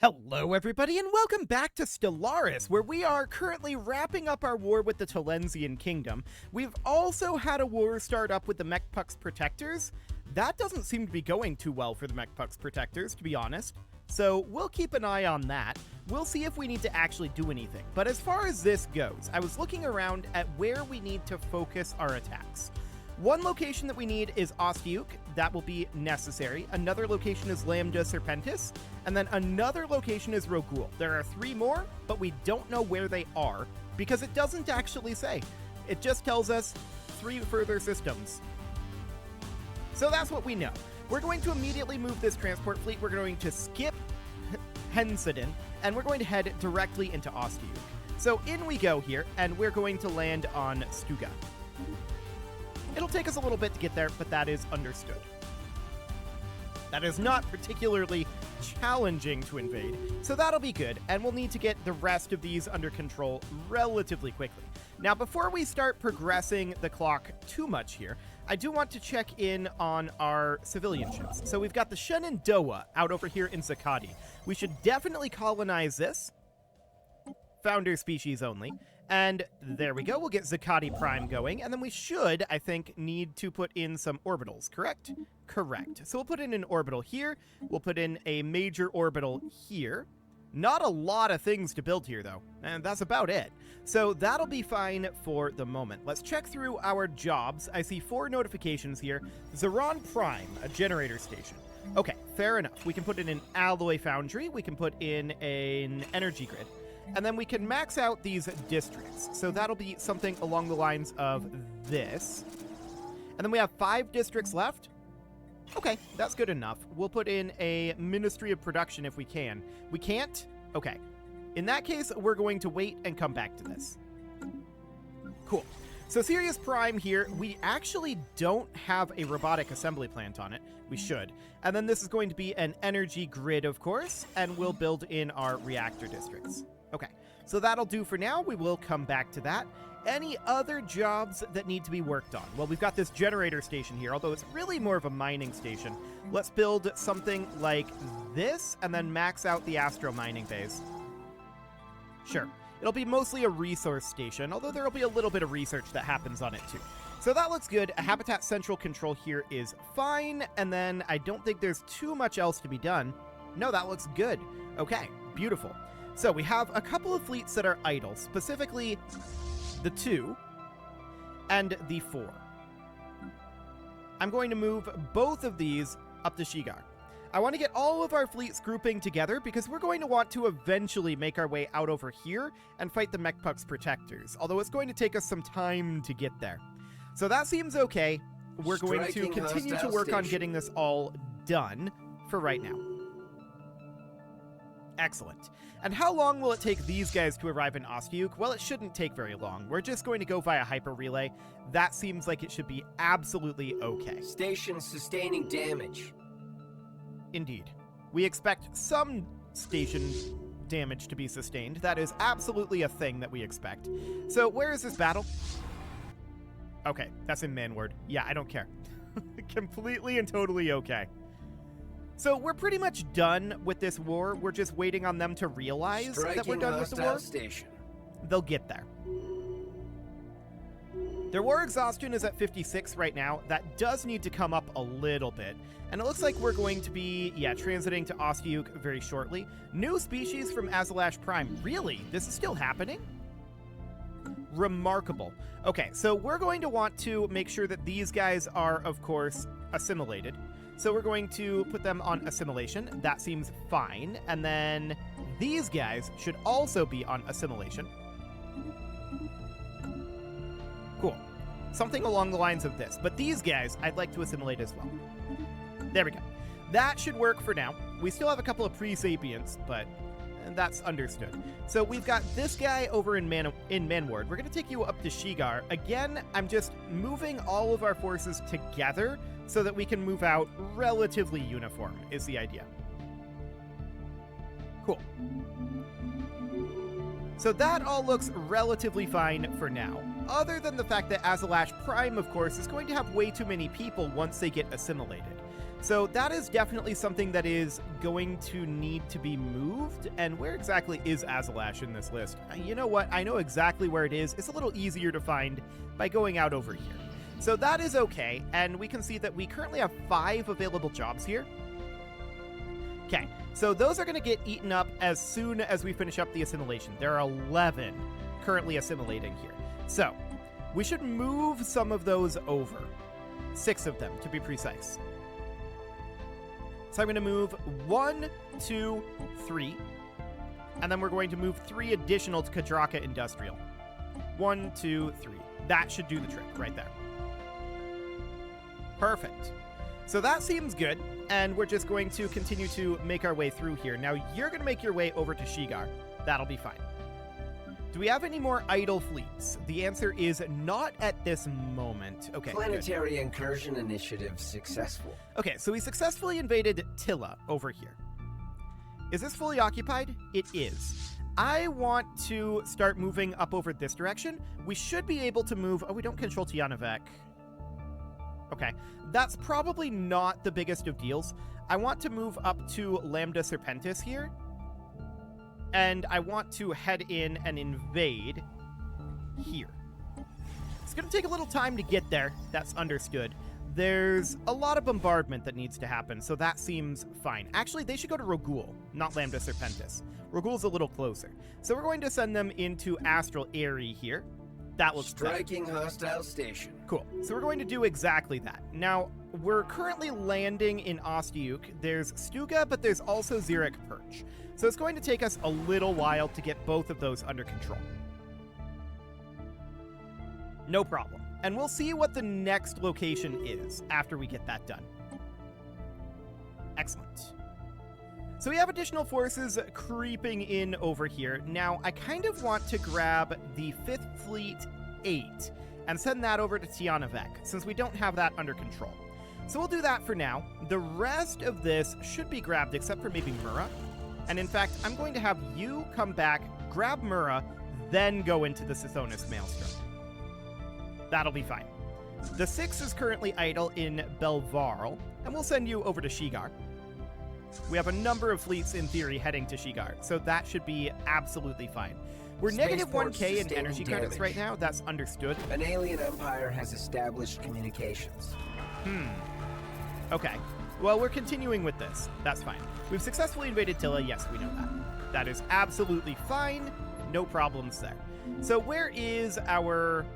Hello everybody and welcome back to Stellaris, where we are currently wrapping up our war with the Talensian Kingdom. We've also had a war start up with the Mechpuck's Protectors. That doesn't seem to be going too well for the Mechpuck's Protectors, to be honest. So we'll keep an eye on that. We'll see if we need to actually do anything. But as far as this goes, I was looking around at where we need to focus our attacks. One location that we need is Ostiuk. That will be necessary. Another location is Lambda Serpentis. And then another location is Rogul. There are 3 more, but we don't know where they are because it doesn't actually say. It just tells us 3 further systems. So that's what we know. We're going to immediately move this transport fleet. We're going to skip Hensidon, and we're going to head directly into Ostiuk. So in we go here, and we're going to land on Stuga. It'll take us a little bit to get there, but that is understood. That is not particularly challenging to invade, so that'll be good, and we'll need to get the rest of these under control relatively quickly. Now, before we start progressing the clock too much here, I do want to check in on our civilian ships. So we've got the Shenandoah out over here in Zakati. We should definitely colonize this. Founder species only. And there we go, we'll get Zakati Prime going, and then we should, I think, need to put in some orbitals, correct? Correct. So we'll put in an orbital here, we'll put in a major orbital here. Not a lot of things to build here, though, and that's about it. So that'll be fine for the moment. Let's check through our jobs. I see 4 notifications here. Zeron Prime, a generator station. Okay, fair enough. We can put in an alloy foundry, we can put in an energy grid. And then we can max out these districts. So that'll be something along the lines of this. And then we have 5 districts left. Okay, that's good enough. We'll put in a Ministry of Production if we can. We can't? Okay. In that case, we're going to wait and come back to this. Cool. So Sirius Prime here, we actually don't have a robotic assembly plant on it. We should. And then this is going to be an energy grid, of course, and we'll build in our reactor districts. Okay, so that'll do for now. We will come back to that. Any other jobs that need to be worked on? Well, we've got this generator station here, although it's really more of a mining station. Let's build something like this and then max out the astro mining bays. Sure, it'll be mostly a resource station, although there'll be a little bit of research that happens on it too. So that looks good. A habitat central control here is fine, and then I don't think there's too much else to be done. No, that looks good. Okay, beautiful. So we have a couple of fleets that are idle, specifically the 2 and the 4. I'm going to move both of these up to Shigar. I want to get all of our fleets grouping together because we're going to want to eventually make our way out over here and fight the Mechpuck's Protectors, although it's going to take us some time to get there. So that seems okay. We're going to continue to work on getting this all done for right now. Excellent. And how long will it take these guys to arrive in Ostiuk? Well, it shouldn't take very long. We're just going to go via hyper relay. That seems like it should be absolutely okay. Station sustaining damage. Indeed. We expect some station damage to be sustained. That is absolutely a thing that we expect. So where is this battle? Okay, that's in Manward. Yeah, I don't care. Completely and totally okay. So we're pretty much done with this war. We're just waiting on them to realize that we're done with the war. Station. They'll get there. Their war exhaustion is at 56 right now. That does need to come up a little bit. And it looks like we're going to be, transiting to Ostiuk very shortly. New species from Azalash Prime. Really? This is still happening? Remarkable. Okay, so we're going to want to make sure that these guys are, of course, assimilated. So we're going to put them on assimilation. That seems fine. And then these guys should also be on assimilation. Cool. Something along the lines of this. But these guys, I'd like to assimilate as well. There we go. That should work for now. We still have a couple of pre-sapients, but that's understood. So we've got this guy over in Manward. We're going to take you up to Shigar. Again, I'm just moving all of our forces together so that we can move out relatively uniform, is the idea. Cool. So that all looks relatively fine for now, other than the fact that Azalash Prime, of course, is going to have way too many people once they get assimilated. So that is definitely something that is going to need to be moved. And where exactly is Azalash in this list? You know what? I know exactly where it is. It's a little easier to find by going out over here. So that is okay. And we can see that we currently have 5 available jobs here. Okay, so those are going to get eaten up as soon as we finish up the assimilation. There are 11 currently assimilating here. So we should move some of those over. 6 of them, to be precise. So I'm going to move 1, 2, 3. And then we're going to move 3 additional to Kadraka Industrial. 1, 2, 3. That should do the trick right there. Perfect. So that seems good. And we're just going to continue to make our way through here. Now you're going to make your way over to Shigar. That'll be fine. Do we have any more idle fleets? The answer is not at this moment. Okay. Planetary incursion initiative successful. Okay, so we successfully invaded Tilla over here. Is this fully occupied? It is. I want to start moving up over this direction. We should be able to move... Oh, we don't control Tianavek. Okay, that's probably not the biggest of deals. I want to move up to Lambda Serpentis here. And I want to head in and invade here. It's going to take a little time to get there. That's understood. There's a lot of bombardment that needs to happen, so that seems fine. Actually, they should go to Rogul, not Lambda Serpentis. Rogul's a little closer. So we're going to send them into Astral Aerie here. That looks striking hostile station. Cool. So we're going to do exactly that. Now, we're currently landing in Ostiuk. There's Stuga, but there's also Zurich Perch. So it's going to take us a little while to get both of those under control. No problem. And we'll see what the next location is after we get that done. Excellent. So we have additional forces creeping in over here. Now, I kind of want to grab the 5th Fleet 8 and send that over to Tianavek, since we don't have that under control. So we'll do that for now. The rest of this should be grabbed, except for maybe Mura. And in fact, I'm going to have you come back, grab Mura, then go into the Sithonis Maelstrom. That'll be fine. The 6 is currently idle in Belvarl, and we'll send you over to Shigar. We have a number of fleets, in theory, heading to Shigar, so that should be absolutely fine. We're negative 1k in energy credits right now. That's understood. An alien empire has established communications. Okay. Well, we're continuing with this. That's fine. We've successfully invaded Tilla. Yes, we know that. That is absolutely fine. No problems there. So where is our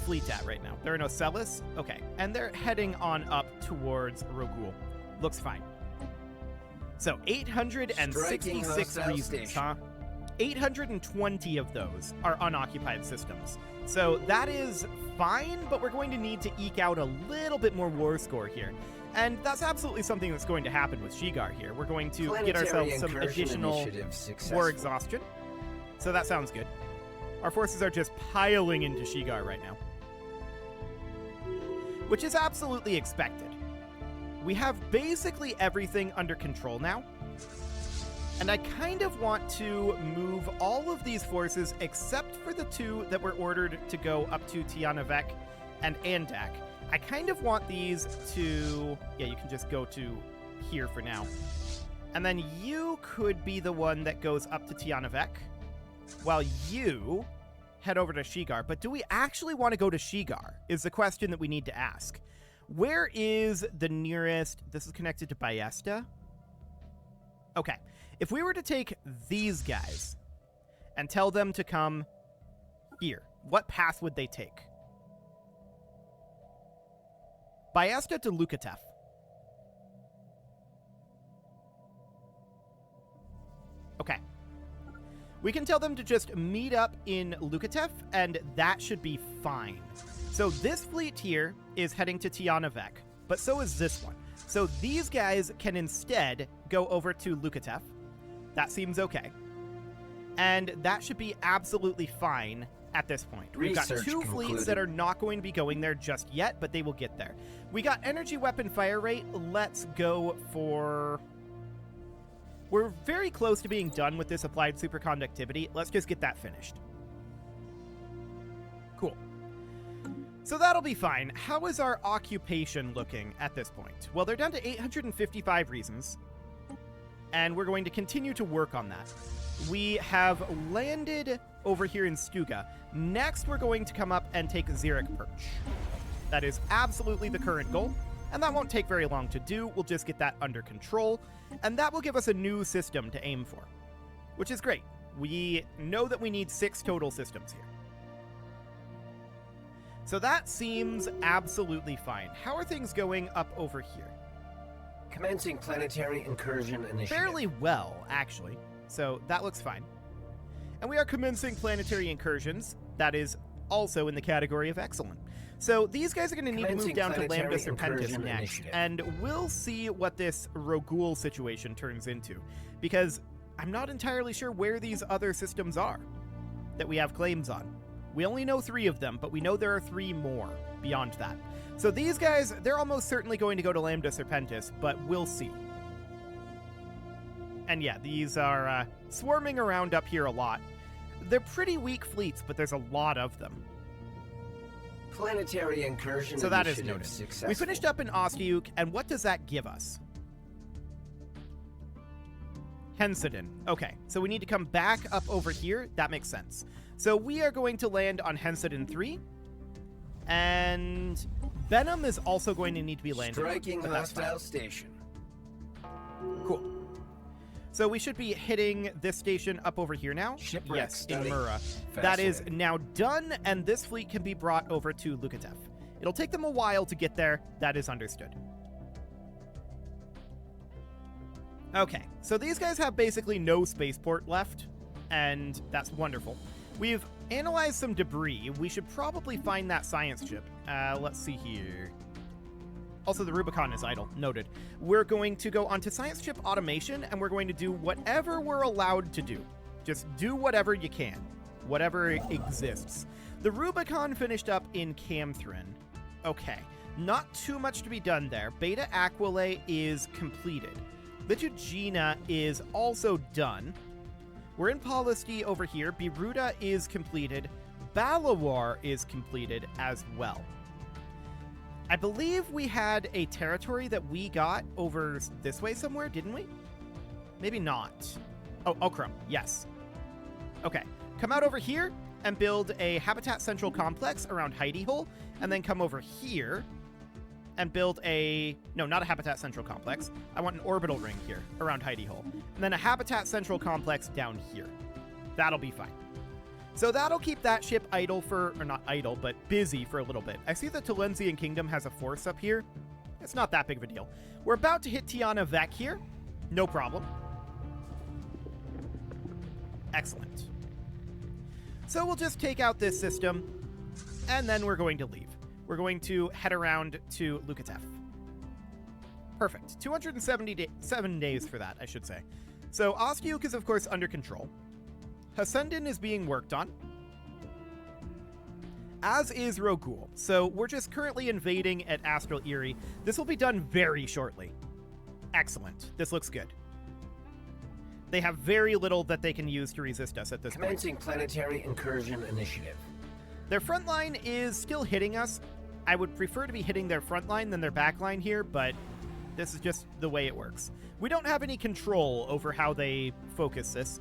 fleet at right now? There are no Celis? Okay. And they're heading on up towards Rogul. Looks fine. So 866 reasons, huh? 820 of those are unoccupied systems. So that is fine, but we're going to need to eke out a little bit more war score here. And that's absolutely something that's going to happen with Shigar here. We're going to get ourselves some additional war exhaustion. So that sounds good. Our forces are just piling into Shigar right now, which is absolutely expected. We have basically everything under control now. And I kind of want to move all of these forces, except for the 2 that were ordered to go up to Tianavek and Andak. I kind of want these to... Yeah, you can just go to here for now. And then you could be the one that goes up to Tianavek, while you head over to Shigar. But do we actually want to go to Shigar, is the question that we need to ask. Where is the nearest... This is connected to Ballesta. Okay. If we were to take these guys and tell them to come here, what path would they take? Ballesta to Lukatev. Okay. We can tell them to just meet up in Lukatev, and that should be fine. So this fleet here is heading to Tianavek, but so is this one. So these guys can instead go over to Lukatev. That seems okay. And that should be absolutely fine at this point. We've got 2 fleets that are not going to be going there just yet, but they will get there. We got energy weapon fire rate. Let's go for... We're very close to being done with this applied superconductivity. Let's just get that finished. Cool. So that'll be fine. How is our occupation looking at this point? Well, they're down to 855 reasons, and we're going to continue to work on that. We have landed over here in Stuga. Next, we're going to come up and take Zurich Perch. That is absolutely the current goal, and that won't take very long to do. We'll just get that under control, and that will give us a new system to aim for, which is great. We know that we need 6 total systems here. So that seems absolutely fine. How are things going up over here? Commencing planetary incursion initiative. Fairly well, actually. So that looks fine. And we are commencing planetary incursions. That is also in the category of excellent. So these guys are going to need to move down to Lambda Serpentis next. And we'll see what this Rogul situation turns into. Because I'm not entirely sure where these other systems are that we have claims on. We only know 3 of them, but we know there are 3 more beyond that. So these guys, they're almost certainly going to go to Lambda Serpentis, but we'll see. And yeah, these are swarming around up here a lot. They're pretty weak fleets, but there's a lot of them. Planetary incursion. So that is noted. Successful. We finished up in Ostiuk, and what does that give us? Hensiden. Okay, so we need to come back up over here. That makes sense. So we are going to land on Hensiden 3. And Benham is also going to need to be landed. Striking hostile station. Cool. So we should be hitting this station up over here now. Shipwreck yes, study. in Mura. That is now done, and this fleet can be brought over to Lukatev. It'll take them a while to get there. That is understood. Okay, so these guys have basically no spaceport left, and that's wonderful. We've analyzed some debris. We should probably find that science ship. Let's see here. Also, the Rubicon is idle. Noted. We're going to go onto science ship automation, and we're going to do whatever we're allowed to do. Just do whatever you can. Whatever exists. The Rubicon finished up in Camthrin. Okay. Not too much to be done there. Beta Aquile is completed. Littugina is also done. We're in Polisti over here. Biruta is completed. Balawar is completed as well. I believe we had a territory that we got over this way somewhere, didn't we? Maybe not. Oh, Okram, yes. Okay, come out over here and build a Habitat Central Complex around Heidi Hole, and then come over here and build a... No, not a Habitat Central Complex. I want an orbital ring here around Heidi Hole. And then a Habitat Central Complex down here. That'll be fine. So that'll keep that ship idle for... Or not idle, but busy for a little bit. I see the Talensian Kingdom has a force up here. It's not that big of a deal. We're about to hit Tiana Vec here. No problem. Excellent. So we'll just take out this system, and then we're going to leave. We're going to head around to Lukatev. Perfect. 277 days for that, I should say. So Ostiuk is, of course, under control. Hassendin is being worked on, as is Rogul. So we're just currently invading at Astral Eerie. This will be done very shortly. Excellent. This looks good. They have very little that they can use to resist us at this point. Commencing planetary incursion initiative. Their front line is still hitting us. I would prefer to be hitting their front line than their back line here, but this is just the way it works. We don't have any control over how they focus this,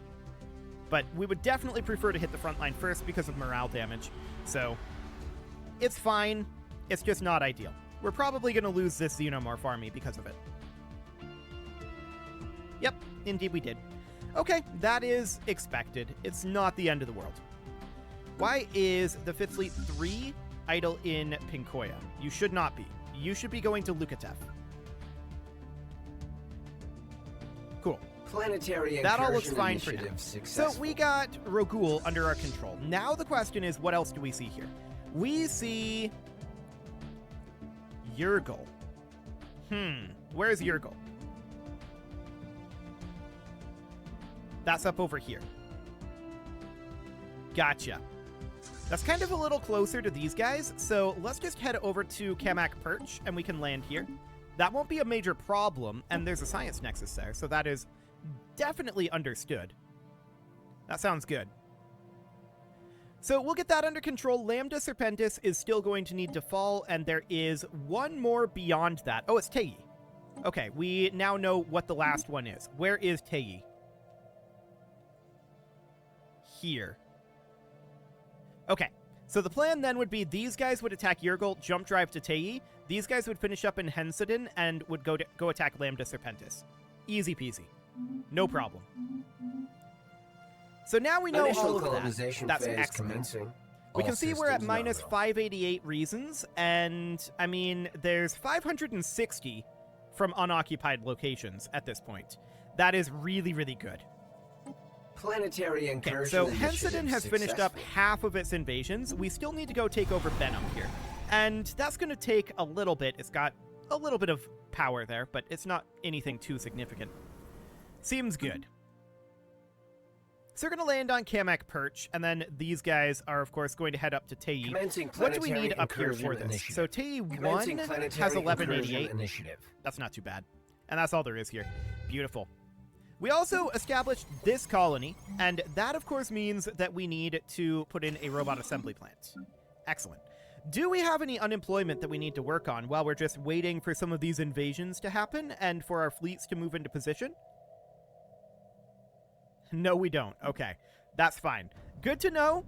but we would definitely prefer to hit the front line first because of morale damage. So it's fine. It's just not ideal. We're probably going to lose this Xenomorph army because of it. Yep, indeed we did. Okay, that is expected. It's not the end of the world. Why is the 5th Fleet 3 idle in Pinkoya? You should not be. You should be going to Lukatev. Cool. Planetary that all looks fine for now. So we got Rogul under our control. Now the question is, what else do we see here? We see Yurgul. Where's Yurgul? That's up over here. Gotcha. That's kind of a little closer to these guys, so let's just head over to Kamak Perch, and we can land here. That won't be a major problem, and there's a science nexus there, so that is definitely understood. That sounds good. So we'll get that under control. Lambda Serpentis is still going to need to fall, and there is one more beyond that. Oh, it's Teyi. Okay, we now know what the last one is. Where is Teyi? Here. Okay, so the plan then would be these guys would attack Yurgul, jump drive to Teyi. These guys would finish up in Hensidin and would go attack Lambda Serpentis. Easy peasy. No problem. So now we know all of that. That's excellent. We can see we're at minus 588 reasons, and, I mean, there's 560 from unoccupied locations at this point. That is really, really good. Planetary incursion. So Hensidin has finished up half of its invasions. We still need to go take over Benham here. And that's going to take a little bit. It's got a little bit of power there, but it's not anything too significant. Seems good. So we're going to land on Kamek Perch, and then these guys are, of course, going to head up to Teyi. What do we need up here for this? Initiative. So Teyi 1 has 1188. Initiative. That's not too bad. And that's all there is here. Beautiful. We also established this colony, and that, of course, means that we need to put in a robot assembly plant. Excellent. Do we have any unemployment that we need to work on while we're just waiting for some of these invasions to happen and for our fleets to move into position? No, we don't. Okay, that's fine. Good to know.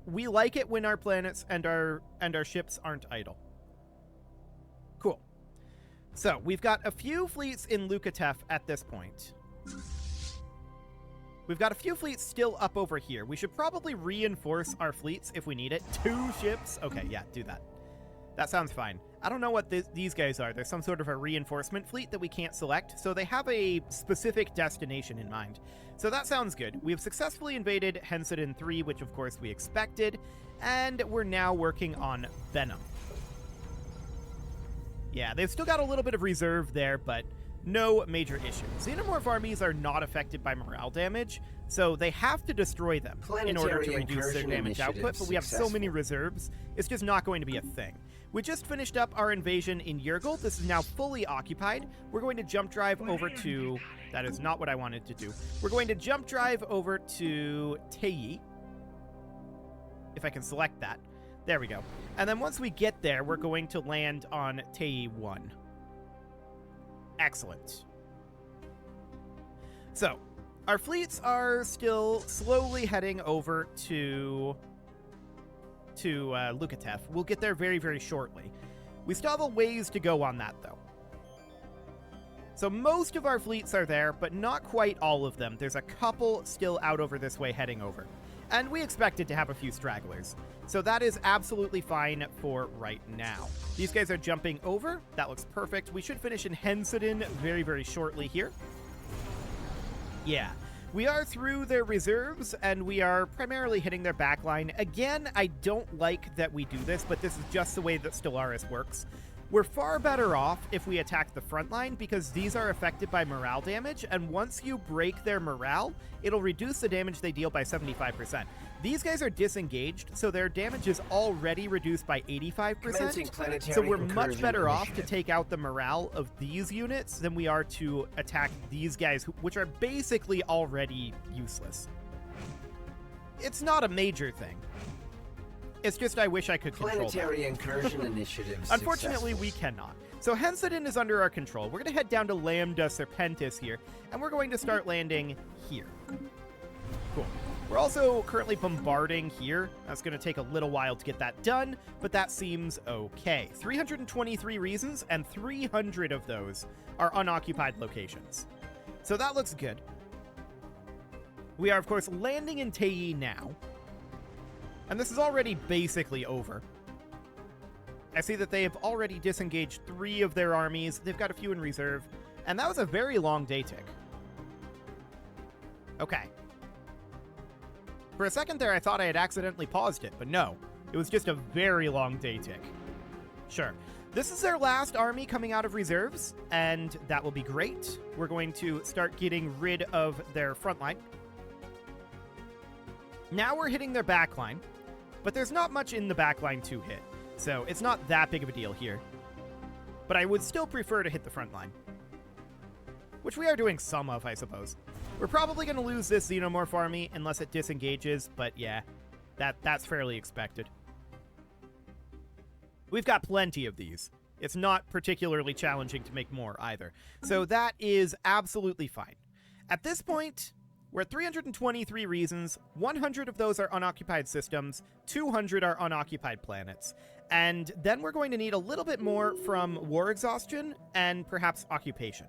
We like it when our planets and our ships aren't idle. Cool. So we've got a few fleets in Lukatef at this point. We've got a few fleets still up over here. We should probably reinforce our fleets if we need it. 2 ships. Okay, yeah, do that. That sounds fine. I don't know what these guys are. There's some sort of a reinforcement fleet that we can't select, so they have a specific destination in mind. So that sounds good. We have successfully invaded Hensidin 3, which of course we expected, and we're now working on Venom. Yeah, they've still got a little bit of reserve there, but no major issue. Xenomorph armies are not affected by morale damage, so they have to destroy them in order to reduce their damage output, but we have so many reserves, it's just not going to be a thing. We just finished up our invasion in Yurgul. This is now fully occupied. We're going to jump drive over to... That is not what I wanted to do. We're going to jump drive over to Teyi. If I can select that. There we go. And then once we get there, we're going to land on Teyi 1. Excellent. So, our fleets are still slowly heading over to Lukatef. We'll get there very, very shortly. We still have a ways to go on that, though. So most of our fleets are there, but not quite all of them. There's a couple still out over this way heading over. And we expected to have a few stragglers. So that is absolutely fine for right now. These guys are jumping over. That looks perfect. We should finish in Hensidin very, very shortly here. Yeah. We are through their reserves, and we are primarily hitting their backline. Again, I don't like that we do this, but this is just the way that Stellaris works. We're far better off if we attack the front line, because these are affected by morale damage, and once you break their morale, it'll reduce the damage they deal by 75%. These guys are disengaged, so their damage is already reduced by 85%, so we're much better off to take out the morale of these units than we are to attack these guys, which are basically already useless. It's not a major thing. It's just I wish I could control Planetary incursion initiative. Unfortunately, we cannot. So Hensidin is under our control. We're going to head down to Lambda Serpentis here, and we're going to start landing here. Cool. We're also currently bombarding here. That's going to take a little while to get that done, but that seems okay. 323 reasons, and 300 of those are unoccupied locations. So that looks good. We are, of course, landing in Teyi now. And this is already basically over. I see that they have already disengaged 3 of their armies. They've got a few in reserve. And that was a very long day tick. Okay. For a second there, I thought I had accidentally paused it, but no. It was just a very long day tick. Sure. This is their last army coming out of reserves, and that will be great. We're going to start getting rid of their front line. Now we're hitting their back line. But there's not much in the backline to hit, so it's not that big of a deal here. But I would still prefer to hit the front line. Which we are doing some of, I suppose. We're probably going to lose this Xenomorph army unless it disengages, but yeah. That's fairly expected. We've got plenty of these. It's not particularly challenging to make more either. So that is absolutely fine. At this point, we're at 323 reasons. 100 of those are unoccupied systems. 200 are unoccupied planets. And then we're going to need a little bit more from war exhaustion and perhaps occupation.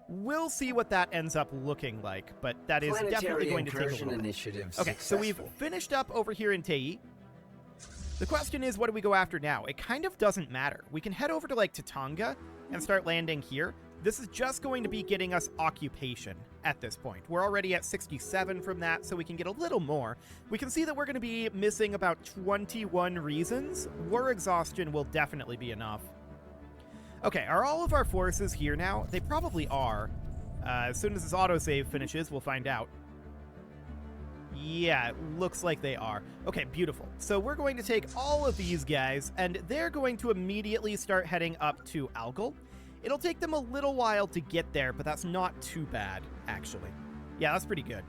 We'll see what that ends up looking like, but that is definitely going to take a little bit. Okay, so we've finished up over here in Tei. The question is, what do we go after now? It kind of doesn't matter. We can head over to, like, Tatanga and start landing here. This is just going to be getting us occupation at this point. We're already at 67 from that, so we can get a little more. We can see that we're going to be missing about 21 reasons. War exhaustion will definitely be enough. Okay, are all of our forces here now? They probably are. As soon as this autosave finishes, we'll find out. Yeah, it looks like they are. Okay, beautiful. So we're going to take all of these guys, and they're going to immediately start heading up to Algol. It'll take them a little while to get there, but that's not too bad, actually. Yeah, that's pretty good.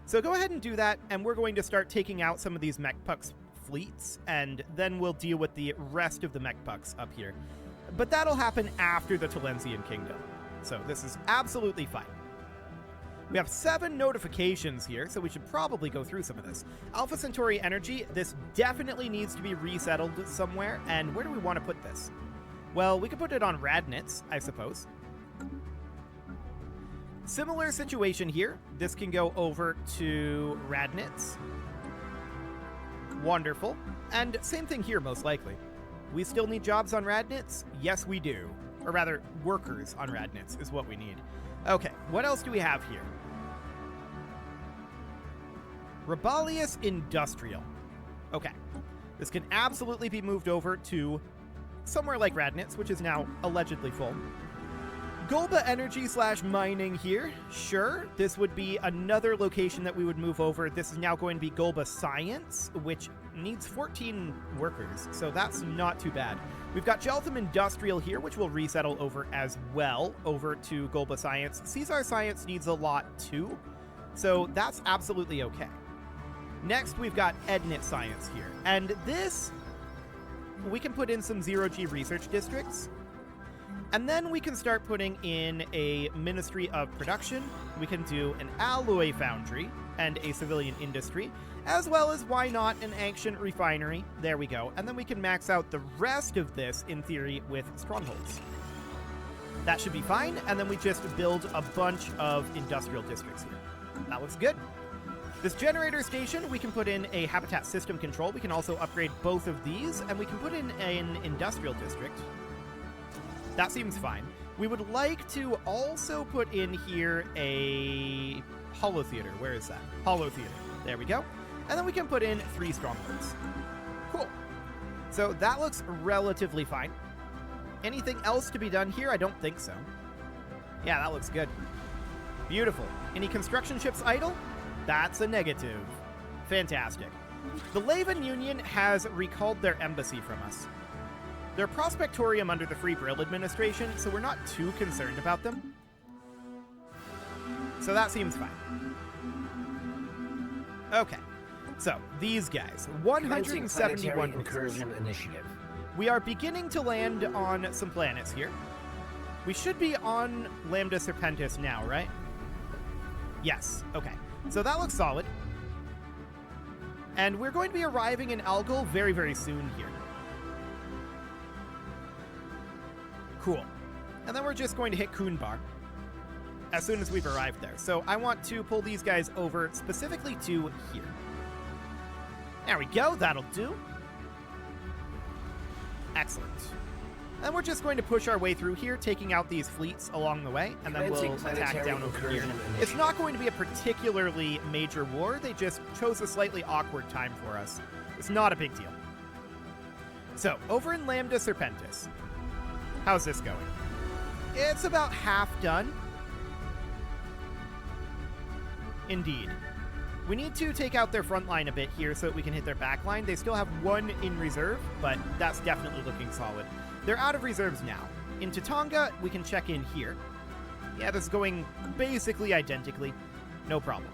So go ahead and do that, and we're going to start taking out some of these mechpucks fleets, and then we'll deal with the rest of the mechpucks up here. But that'll happen after the Talensian Kingdom. So this is absolutely fine. We have 7 notifications here, so we should probably go through some of this. Alpha Centauri Energy, this definitely needs to be resettled somewhere, and where do we want to put this? Well, we could put it on Radnitz, I suppose. Similar situation here. This can go over to Radnitz. Wonderful. And same thing here, most likely. We still need jobs on Radnitz? Yes, we do. Or rather, workers on Radnitz is what we need. Okay, what else do we have here? Robalius Industrial. Okay. This can absolutely be moved over to somewhere like Radnitz, which is now allegedly full. Golba Energy / mining here. Sure, this would be another location that we would move over. This is now going to be Golba Science, which needs 14 workers, so that's not too bad. We've got Jeltham Industrial here, which will resettle over as well, over to Golba Science. Caesar Science needs a lot too, so that's absolutely okay. Next, we've got Ednit Science here, and this, we can put in some zero-G research districts. And then we can start putting in a Ministry of Production. We can do an alloy foundry and a civilian industry, as well as, why not, an ancient refinery. There we go. And then we can max out the rest of this, in theory, with strongholds. That should be fine, and then we just build a bunch of industrial districts here. That looks good. This generator station, we can put in a habitat system control. We can also upgrade both of these, and we can put in an industrial district. That seems fine. We would like to also put in here a holo theater. Where is that? Holo theater. There we go. And then we can put in 3 strongholds. Cool. So that looks relatively fine. Anything else to be done here? I don't think so. Yeah, that looks good. Beautiful. Any construction ships idle? That's a negative. Fantastic. The Lavan Union has recalled their embassy from us. They're Prospectorium under the Free Brill administration, so we're not too concerned about them. So that seems fine. Okay, so these guys, 171 incursion initiative. We are beginning to land on some planets here. We should be on Lambda Serpentis now, right? Yes, okay. So that looks solid. And we're going to be arriving in Algol very, very soon here. Cool. And then we're just going to hit Kuhnbar as soon as we've arrived there. So I want to pull these guys over specifically to here. There we go. That'll do. Excellent. And we're just going to push our way through here, taking out these fleets along the way, and then we'll attack down over here. It's not going to be a particularly major war. They just chose a slightly awkward time for us. It's not a big deal. So, over in Lambda Serpentis. How's this going? It's about half done. Indeed. We need to take out their front line a bit here so that we can hit their back line. They still have 1 in reserve, but that's definitely looking solid. They're out of reserves now. In Tatanga, we can check in here. Yeah, this is going basically identically. No problem.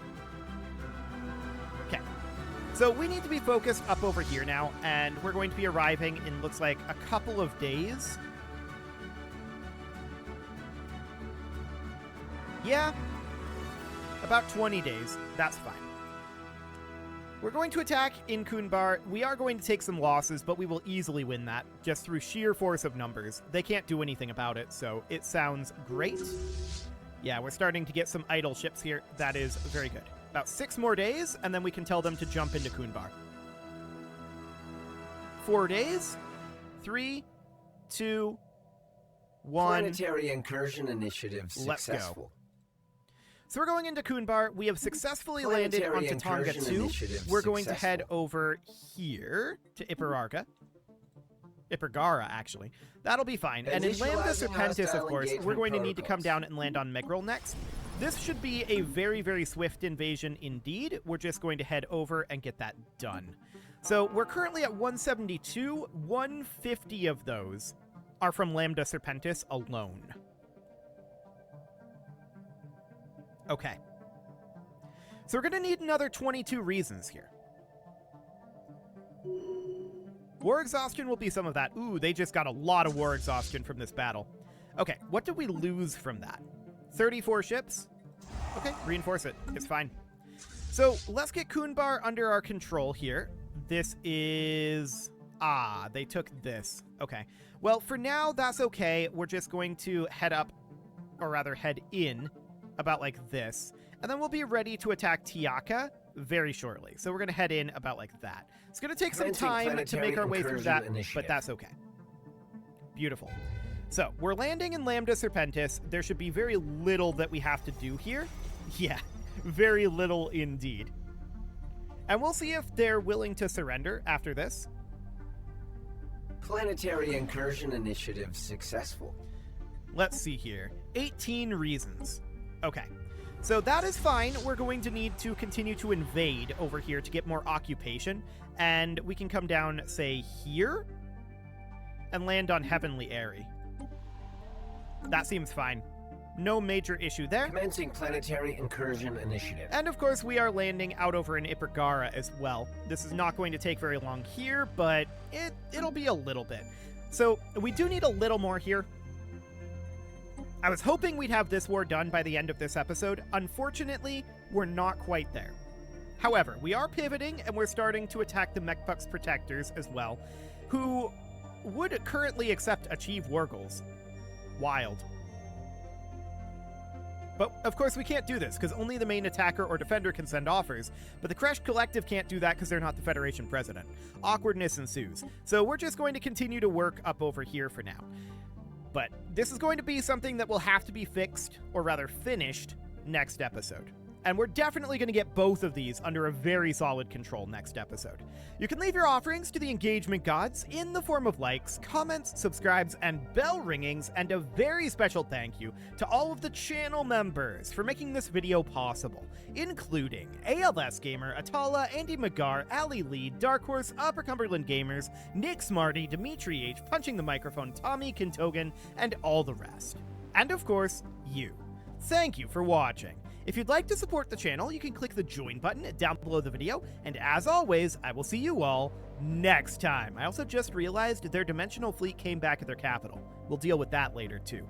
Okay. So we need to be focused up over here now, and we're going to be arriving in, looks like, a couple of days. Yeah, about 20 days. That's fine. We're going to attack in Kunbar. We are going to take some losses, but we will easily win that just through sheer force of numbers. They can't do anything about it, so it sounds great. Yeah, we're starting to get some idle ships here. That is very good. About 6 more days, and then we can tell them to jump into Kunbar. 4 days. 3, 2, 1. Planetary incursion initiative successful. Let's go. So we're going into Kunbar. We have successfully landed on Tatonga 2. We're going to head over here to Iperarga. Ipergara, actually. That'll be fine. And in Lambda Serpentis, of course, we're going to need to come down and land on Megrel next. This should be a very, very swift invasion indeed. We're just going to head over and get that done. So we're currently at 172. 150 of those are from Lambda Serpentis alone. Okay. So we're going to need another 22 reasons here. War exhaustion will be some of that. Ooh, they just got a lot of war exhaustion from this battle. Okay, what did we lose from that? 34 ships? Okay, reinforce it. It's fine. So let's get Kunbar under our control here. This is... Ah, they took this. Okay. Well, for now, that's okay. We're just going to head up, or rather head in, about like this. And then we'll be ready to attack Tiaka very shortly. So we're going to head in about like that. It's going to take some time to make our way through that, but that's okay. Beautiful. So we're landing in Lambda Serpentis. There should be very little that we have to do here. Yeah, very little indeed. And we'll see if they're willing to surrender after this. Planetary incursion initiative successful. Let's see here. 18 reasons. Okay. So that is fine. We're going to need to continue to invade over here to get more occupation. And we can come down, say, here and land on Heavenly Airy. That seems fine. No major issue there. Commencing planetary incursion initiative. And of course, we are landing out over in Ipergara as well. This is not going to take very long here, but it'll be a little bit. So we do need a little more here. I was hoping we'd have this war done by the end of this episode. Unfortunately, we're not quite there. However, we are pivoting, and we're starting to attack the Mechpuck's protectors as well, who would currently accept achieve war goals. Wild. But, of course, we can't do this, because only the main attacker or defender can send offers, but the Kresh Collective can't do that because they're not the Federation president. Awkwardness ensues. So we're just going to continue to work up over here for now. But this is going to be something that will have to be fixed, or rather finished, next episode. And we're definitely going to get both of these under a very solid control next episode. You can leave your offerings to the engagement gods in the form of likes, comments, subscribes, and bell ringings, and a very special thank you to all of the channel members for making this video possible, including ALS Gamer, Atala, Andy McGar, Ali Lee, Dark Horse, Upper Cumberland Gamers, Nick Smarty, Dimitri H, Punching the Microphone, Tommy Kintogan, and all the rest. And of course, you. Thank you for watching. If you'd like to support the channel, you can click the join button down below the video, and as always, I will see you all next time. I also just realized their dimensional fleet came back at their capital. We'll deal with that later too.